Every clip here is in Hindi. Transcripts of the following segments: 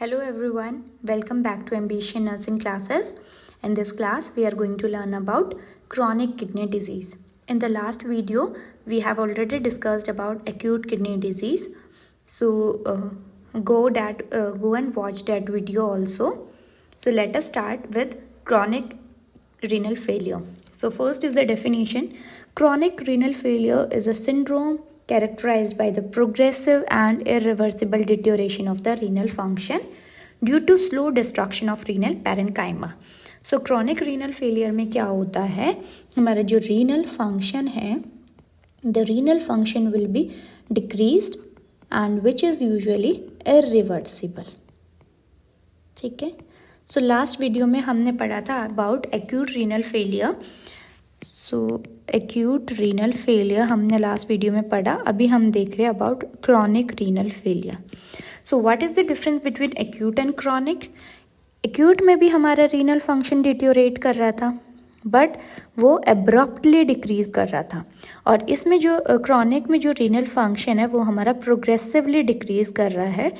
Hello everyone, welcome back to Ambition Nursing classes. In this class, we are going to learn about chronic kidney disease. In the last video, we have already discussed about acute kidney disease. So go and watch that video also. So let us start with chronic renal failure. So first is the definition. Chronic renal failure is a syndrome characterized by the progressive and irreversible deterioration of the renal function due to slow destruction of renal parenchyma. So chronic renal failure में क्या होता है, हमारा जो renal function है, the renal function will be decreased and which is usually irreversible. ठीक है. सो लास्ट वीडियो में हमने पढ़ा था about acute renal failure. So acute renal failure हमने लास्ट वीडियो में पढ़ा. अभी हम देख रहे हैं about chronic renal failure. So what is the difference between acute and chronic. Acute में भी हमारा रीनल फंक्शन डिटोरेट कर रहा था बट वो एब्रप्टली डिक्रीज कर रहा था, और इसमें जो क्रॉनिक में जो रीनल फंक्शन है वो हमारा प्रोग्रेसिवली डिक्रीज कर रहा है.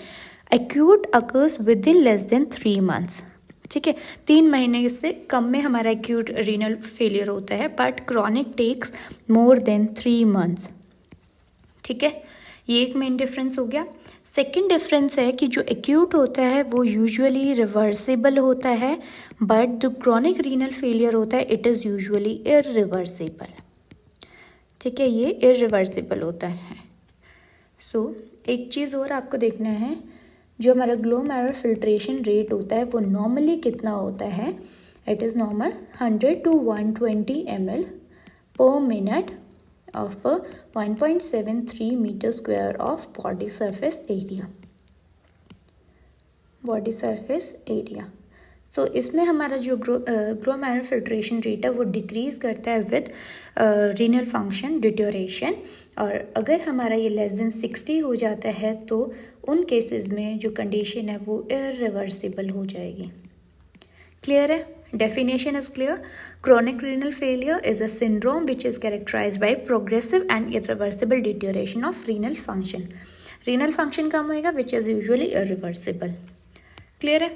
Acute occurs with in less than 3 months. ठीक है, 3 महीने से कम में हमारा एक्यूट रीनल फेलियर होता है, but chronic takes more than 3 months. ठीक है, ये एक मेन डिफरेंस हो गया. सेकेंड डिफरेंस है कि जो एक्यूट होता है वो यूजुअली रिवर्सिबल होता है, बट जो क्रॉनिक रीनल फेलियर होता है इट इज़ यूजुअली इरिवर्सिबल. ठीक है, ये इरिवर्सिबल होता है. सो एक चीज़ और आपको देखना है, जो हमारा ग्लोमेरुलर फिल्ट्रेशन रेट होता है वो नॉर्मली कितना होता है. It is normal 100 to 120 ml per minute of 1.73 meter square of body surface area. So इसमें हमारा जो ग्लोमेरुलर फिल्ट्रेशन रेट है वो डिक्रीज करता है विद रीनल फंक्शन डिटोरेशन, और अगर हमारा ये लेस देन 60 हो जाता है तो उन केसेस में जो कंडीशन है वो इरिवर्सिबल हो जाएगी. क्लियर है? Definition is clear. Chronic renal failure is a syndrome which is characterized by progressive and irreversible deterioration of renal function. Renal function कम होएगा which is usually irreversible. Clear है?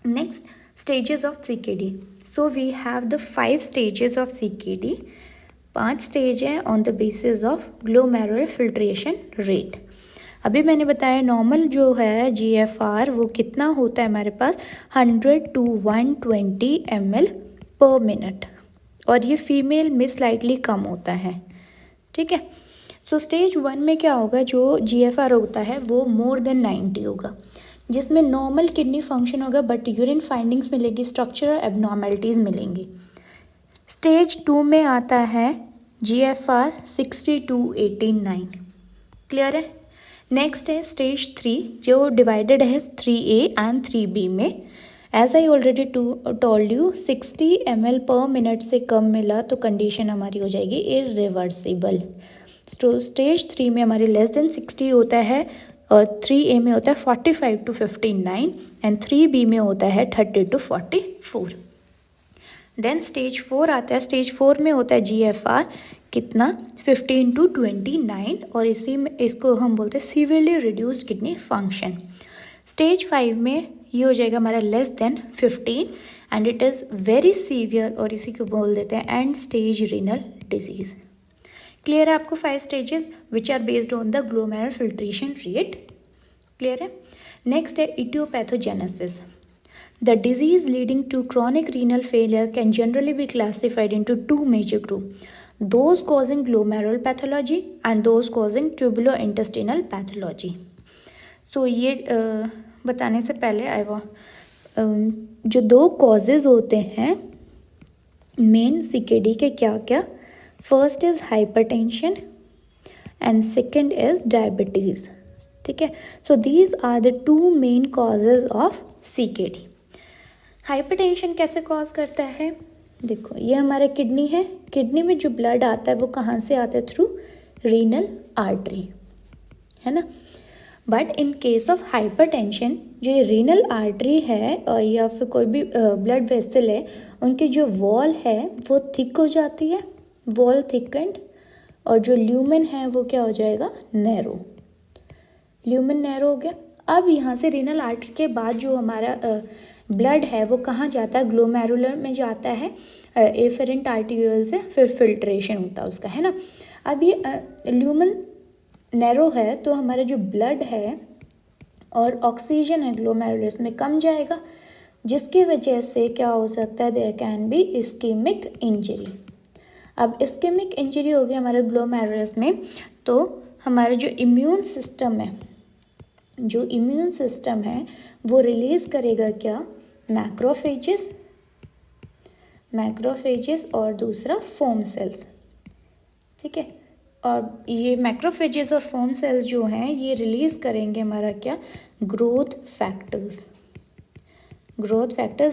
Next, stages of CKD. So we have the 5 stages of CKD. 5 stage हैं on the basis of glomerular filtration rate. अभी मैंने बताया नॉर्मल जो है GFR वो कितना होता है हमारे पास 100 to 120 ml पर मिनट, और ये फीमेल में स्लाइटली कम होता है. ठीक है. सो स्टेज 1 में क्या होगा, जो GFR होता है वो मोर देन 90 होगा, जिसमें नॉर्मल किडनी फंक्शन होगा बट यूरिन फाइंडिंग्स मिलेगी, स्ट्रक्चरल एबनॉर्मेलिटीज़ मिलेंगी. स्टेज 2 में आता है GFR 60 to 89. क्लियर है? नेक्स्ट है स्टेज 3 जो डिवाइडेड है 3A एंड 3B में. As I already told you 60 ml per minute से कम मिला तो कंडीशन हमारी हो जाएगी इरिवर्सिबल. तो स्टेज 3 में हमारी लेस देन 60 होता है, और 3A में होता है 45 to 59 एंड 3B में होता है 30 to 44. देन स्टेज 4 आता है. स्टेज 4 में होता है GFR कितना 15 to 29, और इसी में इसको हम बोलते हैं severely reduced kidney function. Stage 5 में ये हो जाएगा हमारा less than 15 and it is very severe, और इसी को बोल देते हैं end stage renal disease. Clear है आपको 5 stages which are based on the glomerular filtration rate. Clear है? नेक्स्ट है etiopathogenesis. The disease leading to chronic renal failure can generally be classified into 2 major groups, those causing glomerular pathology and those causing tubulointestinal pathology. So ये बताने से पहले जो 2 causes होते हैं मेन CKD के क्या क्या. First is hypertension and second is diabetes. ठीक है. So these are the 2 main causes of CKD. Hypertension कैसे कॉज करता है? देखो, ये हमारा किडनी है. किडनी में जो ब्लड आता है वो कहाँ से आता है? थ्रू रीनल आर्टरी, है ना. But in case of hypertension जो ये रीनल आर्टरी है या फिर कोई भी ब्लड वेसल है, उनकी जो वॉल है वो थिक हो जाती है, वॉल थिकेंड, और जो ल्यूमेन है वो क्या हो जाएगा? नैरो. ल्यूमेन नैरो हो गया. अब यहाँ से रीनल आर्टरी के बाद जो हमारा ब्लड है वो कहाँ जाता है, ग्लोमेरुलर में जाता है एफेरेंट आर्टीरियल से, फिर फिल्ट्रेशन होता है उसका, है ना। अब ये ल्यूमन नैरो है तो हमारा जो ब्लड है और ऑक्सीजन है ग्लोमेरुलस में कम जाएगा, जिसकी वजह से क्या हो सकता है, there can be ischemic injury. अब इस्केमिक इंजरी हो गई हमारे ग्लोमेरुलस में, तो हमारा जो इम्यून सिस्टम है वो रिलीज करेगा क्या, मैक्रोफेजेस और दूसरा फोम सेल्स, ठीक है। और ये मैक्रोफेजेस और फोम सेल्स जो हैं ये रिलीज करेंगे हमारा क्या, ग्रोथ फैक्टर्स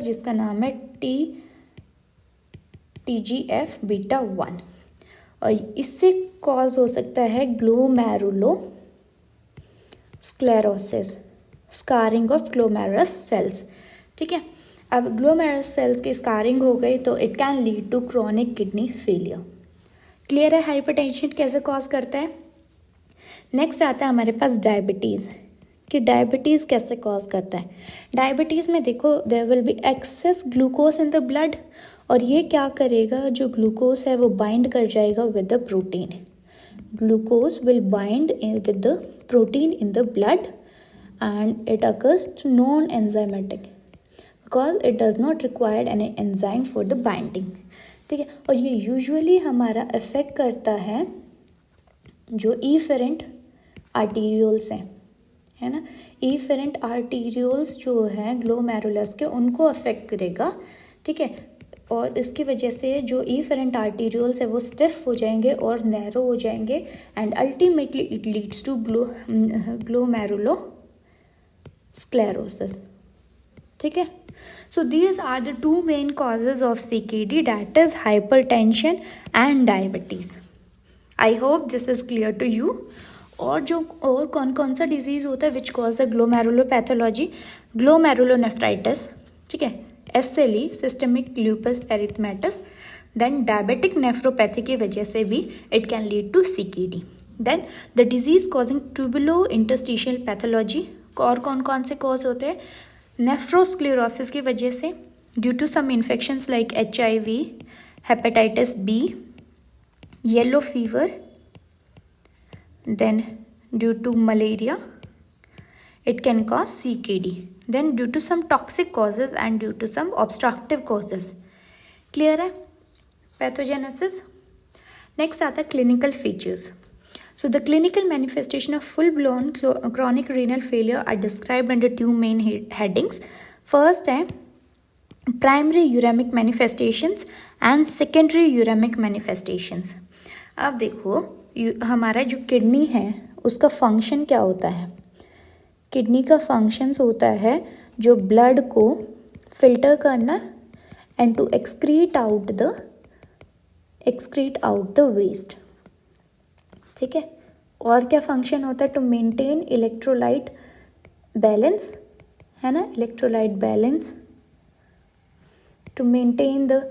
जिसका नाम है TGF बीटा 1, और इससे कॉज हो सकता है ग्लोमेरुलोस्क्लेरोसिस, स्कारिंग ऑफ ग्लोमेरुलस सेल्स, ठीक है। अब ग्लोमेरुलस सेल्स की स्कारिंग हो गई तो it can lead to chronic kidney failure. Clear है हाइपरटेंशन कैसे कॉज करता है। नेक्स्ट आता है हमारे पास डायबिटीज़, कि डायबिटीज़ कैसे कॉज करता है। डायबिटीज़ में देखो there will be excess glucose in the blood, और ये क्या करेगा, जो ग्लूकोज है वो बाइंड कर जाएगा with the protein, glucose will bind with the protein in the blood and it occurs non enzymatic because it does not required any enzyme for the binding, ठीक है। और ये यूजुअली हमारा अफेक्ट करता है जो ईफेरेंट आर्टीरियोल्स हैं, है ना, ईफेरेंट आर्टीरियोल्स जो हैं ग्लोमेरुलस के उनको अफेक्ट करेगा, ठीक है। और इसकी वजह से जो ईफेरेंट आर्टीरियोल्स है वो स्टिफ हो जाएंगे और नैरो हो जाएंगे and ultimately it leads to glomerulosclerosis, ठीक है। So these are the two main causes of CKD, that is hypertension and diabetes. I hope this is clear to you. और कौन सा डिजीज़ होता है which cause the glomerulopathology, glomerulonephritis, ठीक है, SLE systemic lupus erythematosus, then diabetic nephropathy की वजह से भी it can lead to CKD। Then the disease causing tubulo interstitial pathology, और कौन से कॉज होते हैं, नेफ्रोस्क्लेरोसिस की वजह से, due to some infections like HIV, hepatitis B, yellow fever, then due to malaria it can cause CKD, then due to some toxic causes and due to some obstructive causes। clear है पैथोजेनेसिस। नेक्स्ट आता है clinical features. So the clinical manifestation of full-blown chronic renal failure are described under two main headings. First है primary uremic manifestations and secondary uremic manifestations। अब देखो हमारा जो किडनी है उसका फंक्शन क्या होता है, किडनी का फंक्शंस होता है जो ब्लड को फिल्टर करना and to excrete out the waste, ठीक है। और क्या फंक्शन होता है, टू मेंटेन इलेक्ट्रोलाइट बैलेंस, है ना, electrolyte balance, to maintain the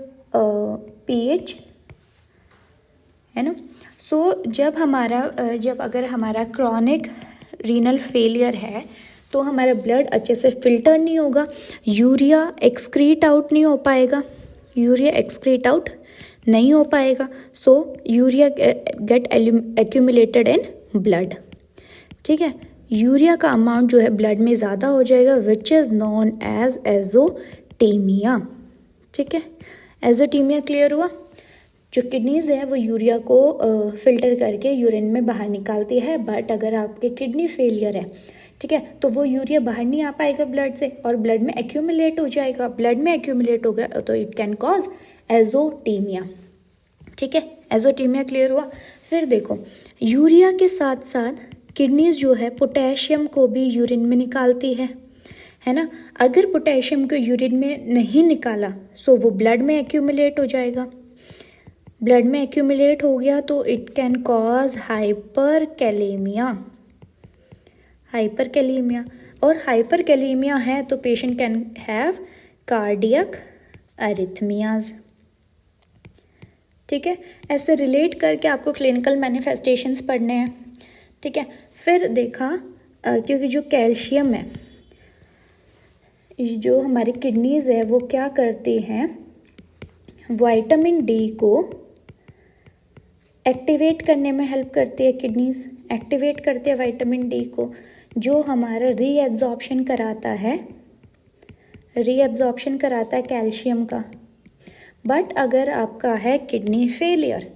pH, है ना। सो जब अगर हमारा क्रॉनिक रीनल फेलियर है तो हमारा ब्लड अच्छे से फिल्टर नहीं होगा, यूरिया एक्सक्रीट आउट नहीं हो पाएगा, so urea get accumulated in blood, ठीक है। यूरिया का अमाउंट जो है ब्लड में ज़्यादा हो जाएगा विच इज़ नॉन एज एजोटेमिया, ठीक है। एजोटेमिया क्लियर हुआ। जो किडनीज़ है वो यूरिया को फिल्टर करके यूरिन में बाहर निकालती है, बट अगर आपके किडनी फेलियर है, ठीक है, तो वो यूरिया बाहर नहीं आ पाएगा ब्लड से और ब्लड में एक्यूमुलेट हो जाएगा, ब्लड में एक्यूमुलेट हो गया तो इट कैन कॉज एजोटेमिया, ठीक है। एजोटेमिया क्लियर हुआ। फिर देखो यूरिया के साथ साथ किडनीज जो है पोटेशियम को भी यूरिन में निकालती है ना। अगर पोटेशियम को यूरिन में नहीं निकाला सो वो ब्लड में एक्यूमुलेट हो जाएगा, ब्लड में एक्यूमुलेट हो गया तो इट कैन कॉज हाइपरकैलेमिया, और हाइपरकैलेमिया है तो पेशेंट कैन हैव कार्डियक अरिथमियाज, ठीक है। ऐसे रिलेट करके आपको क्लिनिकल मैनिफेस्टेशंस पढ़ने हैं, ठीक है। फिर देखा क्योंकि जो कैल्शियम है, जो हमारी किडनीज़ है वो क्या करती हैं, विटामिन डी को एक्टिवेट करने में हेल्प करती है। किडनीज एक्टिवेट करती है विटामिन डी को, जो हमारा रीएब्जॉर्प्शन कराता है कैल्शियम का। बट अगर आपका है किडनी फेलियर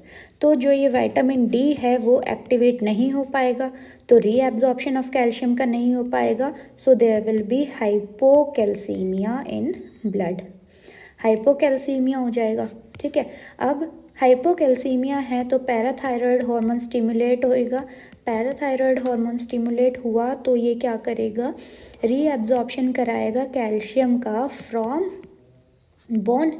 तो जो ये विटामिन डी है वो एक्टिवेट नहीं हो पाएगा, तो रीएब्जॉर्प्शन ऑफ कैल्शियम का नहीं हो पाएगा। So there will be hypocalcemia in blood, hypocalcemia हो जाएगा। ठीक है, अब हाइपोकैल्सीमिया है तो पैराथायरॉयड हार्मोन स्टिमुलेट होएगा। पैराथायरॉयड हार्मोन स्टिमुलेट हुआ तो ये क्या करेगा, रीएब्जॉर्प्शन कराएगा कैल्शियम का फ्रॉम बोन,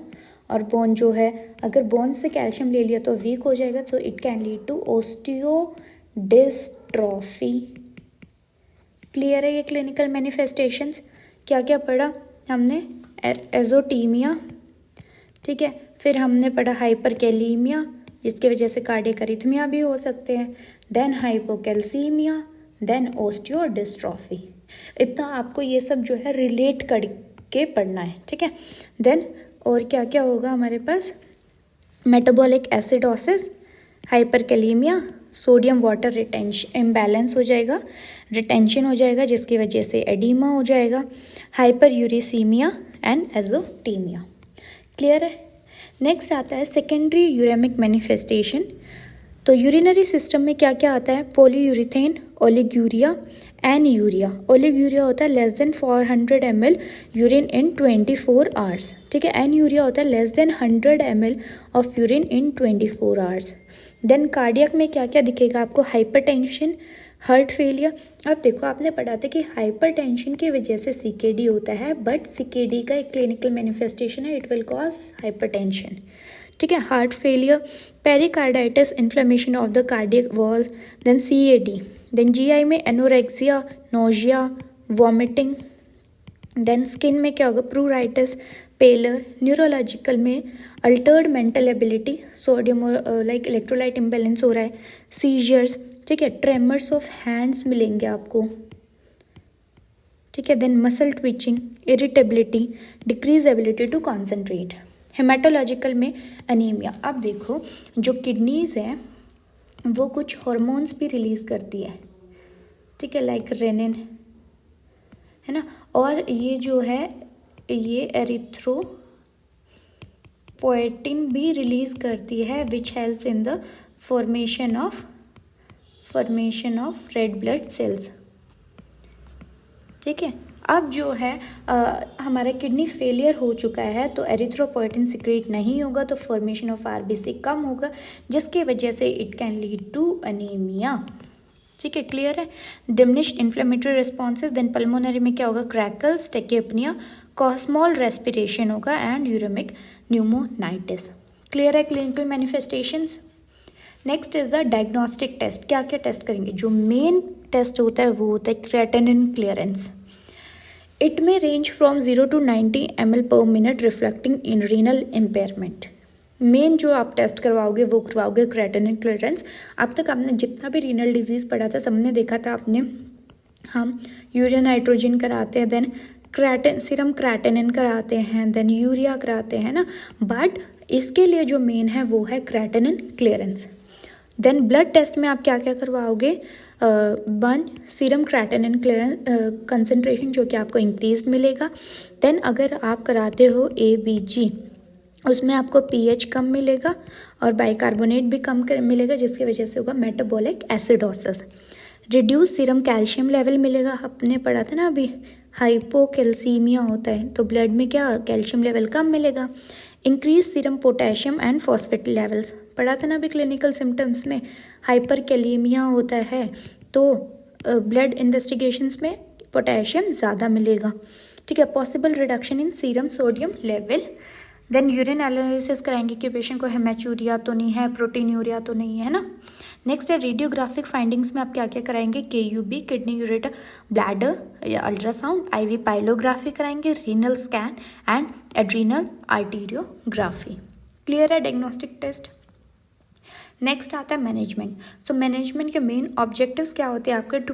और बोन जो है, अगर बोन से कैल्शियम ले लिया तो वीक हो जाएगा, तो it can lead to osteodystrophy. Clear है ये क्लिनिकल मैनिफेस्टेशंस? क्या क्या पढ़ा हमने, एजोटीमिया, ठीक है, फिर हमने पढ़ा हाइपरकैलीमिया जिसकी वजह से कार्डियक अरिथमिया भी हो सकते हैं, देन हाइपोकैल्सीमिया, देन ओस्टियोडिस्ट्रॉफी। इतना आपको ये सब जो है रिलेट करके पढ़ना है। ठीक है, देन और क्या क्या होगा हमारे पास, metabolic acidosis, hyperkalemia, sodium water retention imbalance हो जाएगा, रिटेंशन हो जाएगा जिसकी वजह से एडीमा हो जाएगा, hyperuricemia and azotemia. Clear है? नेक्स्ट आता है सेकेंडरी यूरेमिक मैनिफेस्टेशन। तो यूरिनरी सिस्टम में क्या क्या आता है, polyurethane, oliguria and urea. Oliguria होता है less than 400 ml urine in 24 hours. ठीक है, एंड यूरिया होता है less than 100 ml of urine in 24 hours. Then cardiac में क्या क्या दिखेगा आपको, हाइपरटेंशन, हार्ट फेलियर। अब देखो आपने पढ़ा था कि हाइपरटेंशन की वजह से सीकेडी होता है, बट सीकेडी का एक क्लिनिकल मैनिफेस्टेशन है, इट विल कॉज हाइपरटेंशन। ठीक है, heart failure, pericarditis, inflammation of the cardiac wall, then CAD, then GI में anorexia, nausea, vomiting, then skin में क्या होगा, प्रूराइटिस, पेलर, न्यूरोलॉजिकल में altered mental ability, sodium like electrolyte imbalance हो रहा है, सीजर्स, ठीक है, ट्रेमर्स ऑफ हैंड्स मिलेंगे आपको। ठीक है, then muscle twitching, irritability, decrease ability to concentrate. Hematological में अनीमिया। अब देखो जो किडनीज है वो कुछ हार्मोन्स भी रिलीज करती है, ठीक है, लाइक रेनिन, है ना, और ये जो है ये एरिथ्रोपोएटिन भी रिलीज करती है which help in the formation of red blood cells. ठीक है, अब जो है हमारा किडनी फेलियर हो चुका है तो एरिथ्रोपोएटिन सिक्रेट नहीं होगा, तो फॉर्मेशन ऑफ आरबीसी कम होगा जिसकी वजह से it can lead to anemia. ठीक है, क्लियर है? Diminished inflammatory responses, then pulmonary में क्या होगा, क्रैकल्स, टेकेपनिया, कॉस्मॉल रेस्पिरेशन होगा एंड यूरेमिक न्यूमोनाइटिस। क्लियर है clinical manifestations? Next is the diagnostic test. क्या क्या टेस्ट करेंगे, जो मेन टेस्ट होता है वो होता है क्रेटिनिन क्लियरेंस। इट में range from 0 to 90 ml per minute reflecting in renal impairment. Main जो आप टेस्ट करवाओगे वो करवाओगे क्रेटिनिन क्लियरेंस। अब तक आपने जितना भी रीनल डिजीज़ पढ़ा था सबने देखा था आपने, हम यूरिया नाइट्रोजन कराते हैं, देन सीरम क्रेटिनिन कराते हैं, देन यूरिया कराते हैं ना, बट इसके लिए जो मेन है वो है creatinine clearance. Then blood test में आप क्या क्या करवाओगे, one serum creatinine clearance concentration जो कि आपको इंक्रीज मिलेगा। देन अगर आप कराते हो ABG उसमें आपको pH कम मिलेगा और बाइकार्बोनेट भी कम मिलेगा जिसकी वजह से होगा metabolic acidosis. Reduce serum calcium level मिलेगा, आपने पढ़ा था ना अभी हाइपोकैल्सीमिया होता है तो ब्लड में क्या कैल्शियम लेवल कम मिलेगा। Increase serum potassium and phosphate levels, पढ़ा था ना अभी क्लिनिकल सिम्टम्स में, हाइपरकैलीमिया होता है तो ब्लड इन्वेस्टिगेशंस में पोटेशियम ज़्यादा मिलेगा। ठीक है, possible reduction in serum sodium level. Then urine analysis कराएंगे कि पेशेंट को हेमेचूरिया तो नहीं है, प्रोटीनयूरिया तो नहीं है ना। नेक्स्ट है रेडियोग्राफिक फाइंडिंग्स में आप क्या क्या कराएंगे, KUB किडनी यूरेटर, ब्लैडर या अल्ट्रासाउंड, IV पाइलोग्राफी कराएंगे, renal scan and adrenal arteriography. Clear है डायग्नोस्टिक टेस्ट? नेक्स्ट आता है मैनेजमेंट। सो मैनेजमेंट के मेन ऑब्जेक्टिव्स क्या होते हैं आपके? To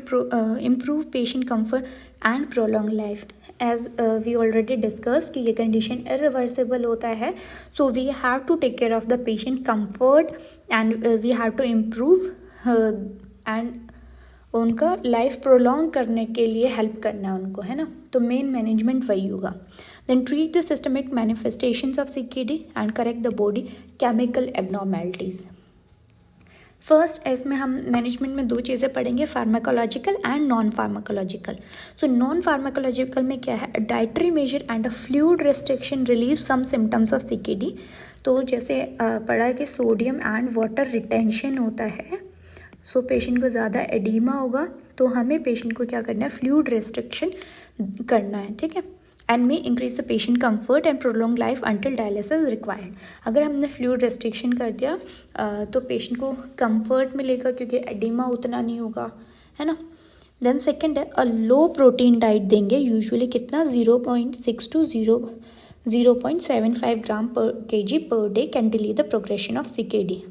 improve patient comfort and prolong life. As we already discuss कि ये कंडीशन इरिवर्सिबल होता है, so we have to take care of the patient comfort and we have to improve and उनका लाइफ प्रोलॉन्ग करने के लिए हेल्प करना है उनको, है ना। तो मेन मैनेजमेंट वही होगा। Then treat the systemic manifestations of CKD and correct the body chemical abnormalities. First इसमें हम मैनेजमेंट में दो चीज़ें पढ़ेंगे, pharmacological and non pharmacological. So non pharmacological में क्या है? Dietary measure and a fluid restriction relieve some symptoms of CKD। तो जैसे पढ़ा है कि सोडियम एंड वाटर रिटेंशन होता है, सो पेशेंट को ज़्यादा एडीमा होगा तो हमें पेशेंट को क्या करना है? फ्लूइड रेस्ट्रिक्शन करना है, ठीक है। And may increase the patient comfort and prolong life until dialysis required. अगर हमने फ्लूइड रेस्ट्रिक्शन कर दिया तो पेशेंट को कंफर्ट मिलेगा क्योंकि एडिमा उतना नहीं होगा, है ना। देन सेकंड है अ लो प्रोटीन डाइट देंगे, यूजुअली कितना? 0.6 to 0.75 gram per kg per day can delay the progression of CKD।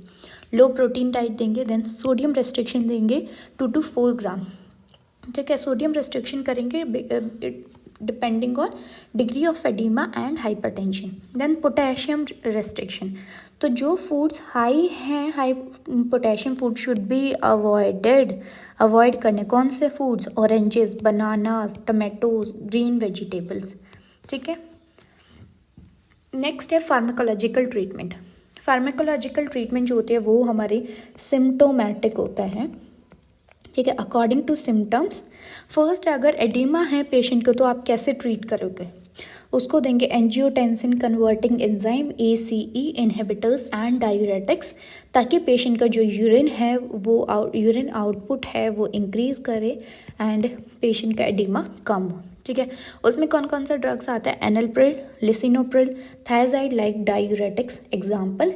Low protein diet देंगे। देन सोडियम रेस्ट्रिक्शन देंगे 2 to 4 ग्राम, ठीक है। सोडियम रेस्ट्रिक्शन करेंगे depending on degree of edema and hypertension. Then potassium restriction, तो जो फूड्स हाई हैं, high potassium food should be avoid करने। कौन से foods? Oranges, bananas, tomatoes, green vegetables, ठीक है। नेक्स्ट है फार्माकोलॉजिकल ट्रीटमेंट। फार्माकोलॉजिकल ट्रीटमेंट जो होती है वो हमारी सिम्टोमेटिक होता है, ठीक है, अकॉर्डिंग टू सिम्टम्स। फर्स्ट अगर एडिमा है पेशेंट को तो आप कैसे ट्रीट करोगे? उसको देंगे angiotensin converting enzyme ACE inhibitors and diuretics, ताकि पेशेंट का जो यूरिन है वो यूरिन आउटपुट है वो इंक्रीज करे एंड पेशेंट का एडिमा कम हो, ठीक है। उसमें कौन कौन सा ड्रग्स आता है? Enalapril, lisinopril, thiazide like diuretics, example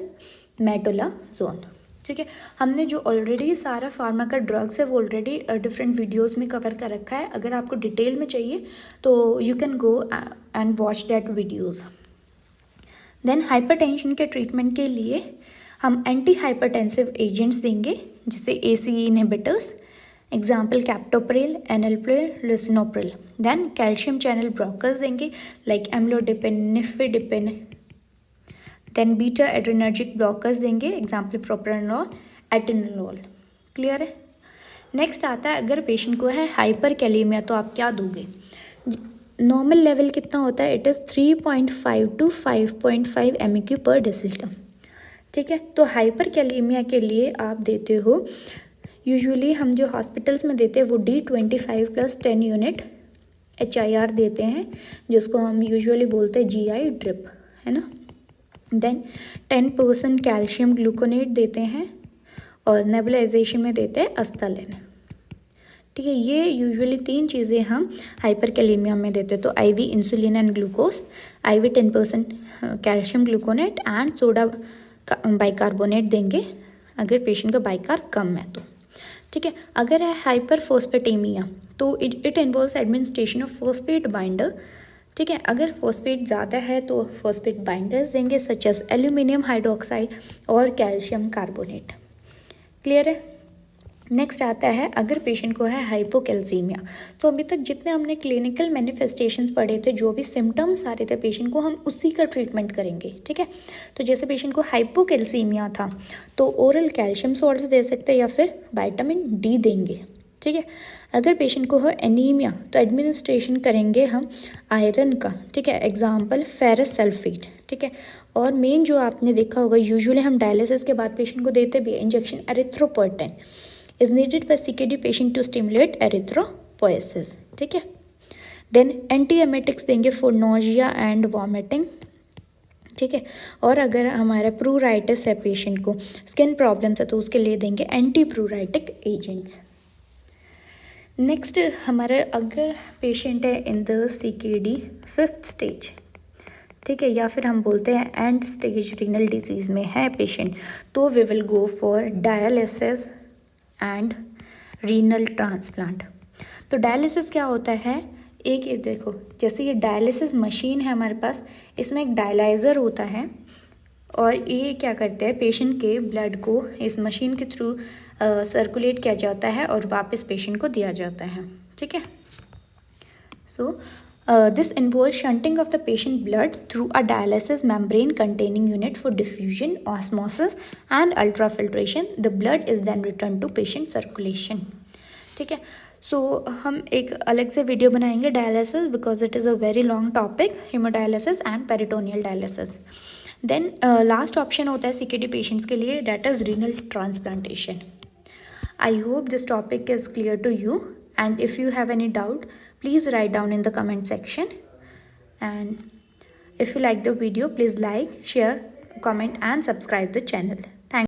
metolazone, ठीक है। हमने जो ऑलरेडी सारा फार्मा का ड्रग्स है वो ऑलरेडी डिफरेंट वीडियोस में कवर कर रखा है। अगर आपको डिटेल में चाहिए तो you can go and watch that videos. Then hypertension के ट्रीटमेंट के लिए हम एंटी हाइपरटेंसिव एजेंट्स देंगे जैसे ACE inhibitors, example captopril, enalapril, lisinopril. Then calcium channel blockers देंगे like amlodipine, nifedipine. Then beta adrenergic blockers देंगे, एग्जाम्पल प्रोप्रानोल, एटेनोल। क्लियर है। नेक्स्ट आता है अगर पेशेंट को है हाइपर कैलेमिया तो आप क्या दोगे? नॉर्मल लेवल कितना होता है? इट इज़ 3.5 to 5.5 MEQ पर डेसिलिटर, ठीक है। तो हाइपर कैलेमिया के लिए आप देते हो, यूजुअली हम जो हॉस्पिटल्स में देते हैं वो D25 + 10 यूनिट HIR देते हैं, जिसको हम यूजुअली बोलते हैं GI ड्रिप, है ना। देन 10% कैल्शियम ग्लूकोनेट देते हैं और नेबुलाइजेशन में देते हैं अस्तालिन, ठीक है। ये यूजुअली 3 चीज़ें हम हाइपर कैलेमिया में देते हैं। तो IV insulin and glucose, IV 10% calcium gluconate and soda bicarbonate देंगे अगर पेशेंट का बाइकार कम है तो, ठीक है। अगर है हाइपर फोस्फेटेमिया तो it involves administration of phosphate binder, ठीक है। अगर फॉस्फेट ज़्यादा है तो फॉस्फेट बाइंडर्स देंगे सच एज एल्यूमिनियम हाइड्रोक्साइड और कैल्शियम कार्बोनेट। क्लियर है। नेक्स्ट आता है अगर पेशेंट को है हाइपोकैल्सीमिया, तो अभी तक जितने हमने क्लिनिकल मैनिफेस्टेशंस पढ़े थे, जो भी सिम्टम्स आ रहे थे पेशेंट को, हम उसी का ट्रीटमेंट करेंगे, ठीक है। तो जैसे पेशेंट को हाइपोकैल्सीमिया था तो ओरल कैल्शियम सॉल्ट्स दे सकते हैं या फिर विटामिन D देंगे, ठीक है। अगर पेशेंट को हो एनीमिया तो एडमिनिस्ट्रेशन करेंगे हम आयरन का, ठीक है, एग्जाम्पल फेरस सल्फेट, ठीक है। और मेन जो आपने देखा होगा यूजुअली हम डायलिसिस के बाद पेशेंट को देते भी injection erythropoietin is needed by CKD patient to stimulate erythropoiesis, ठीक है। देन एंटी एमेटिक्स देंगे फॉर नोजिया एंड वॉमिटिंग, ठीक है। और अगर हमारा प्रूराइटिस है पेशेंट को, स्किन प्रॉब्लम्स है तो उसके लिए देंगे एंटी प्रूराइटिक एजेंट्स। नेक्स्ट हमारे अगर पेशेंट है in the CKD 5th stage, ठीक है, या फिर हम बोलते हैं एंड स्टेज रीनल डिजीज़ में है पेशेंट, तो we will go for dialysis and renal transplant. तो डायलिसिस क्या होता है? एक ये देखो, जैसे ये डायलिसिस मशीन है हमारे पास, इसमें एक डायलाइज़र होता है और ये क्या करते हैं, पेशेंट के ब्लड को इस मशीन के थ्रू सर्कुलेट किया जाता है और वापस पेशेंट को दिया जाता है, ठीक है। सो this involves shunting of the patient blood through a dialysis membrane containing unit for diffusion, osmosis and ultrafiltration. The blood is then returned to patient circulation. ठीक है। सो हम एक अलग से वीडियो बनाएंगे dialysis, because it is a very long topic, hemodialysis and peritoneal dialysis. Then last option होता है सीकेडी पेशेंट्स के लिए, that is renal transplantation. I hope this topic is clear to you, and if you have any doubt, please write down in the comment section. And if you like the video, please like, share, comment and subscribe the channel.